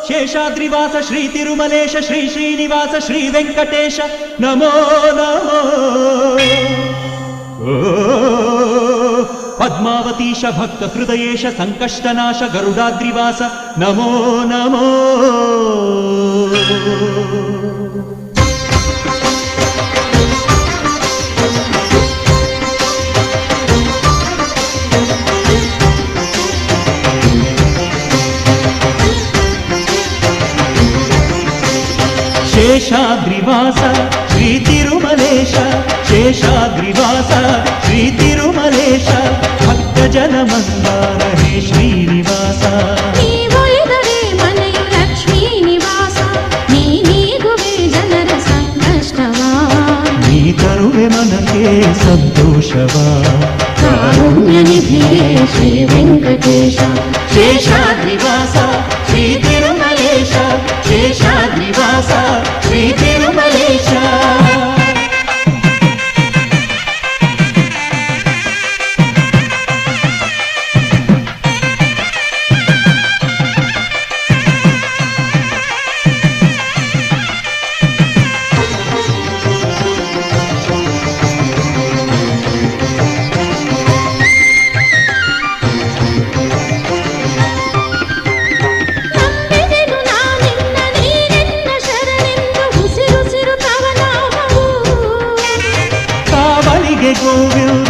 ಶೇಷಾದ್ರಿವಾಸ ಶ್ರೀ ತಿರುಮಲೇಶ ಶ್ರೀ ಶ್ರೀನಿವಾಸ ಶ್ರೀ ವೆಂಕಟೇಶ ನಮೋ ನಮೋ. ಪದ್ಮಾವತೀಶ ಭಕ್ತ ಹೃದಯೇಶ ಸಂಕಷ್ಟನಾಶ ಗರುಡಾದ್ರಿವಾಸ ನಮೋ ನಮೋ. ಶೇಷಾದ್ರಿವಾಸ ಶ್ರೀ ತಿರುಮಲೇಶ ಶೇಷಾದ್ರಿವಾಸ ಶ್ರೀ ತಿರುಮಲೇಶ ಭಕ್ತ ಜನ ಮಂದಾರ ಹೇ ಶ್ರೀನಿವಾಸ. ನೀವೊಲಿದರೆ ಮನೆಯು ಲಕ್ಷ್ಮೀ ನಿವಾಸ, ನೀಗುವೆ ಜನರ ಸಂಕಷ್ಟವ, ನೀ ತರುವೆ ಮನಕ್ಕೆ ಸಂತೋಷವ. ಕಾರುಣ್ಯ ನಿಧಿಯೇ ಶ್ರೀ ವೆಂಕಟೇಶ. ಶೇಷಾದ್ರಿವಾಸ ಶ್ರೀ ತಿರುಮಲೇಶ ಶೇಷಾದ್ರಿವಾಸ ಶ್ರೀ ತಿರುಮಲೇಶ. ಗೋವಿಂದ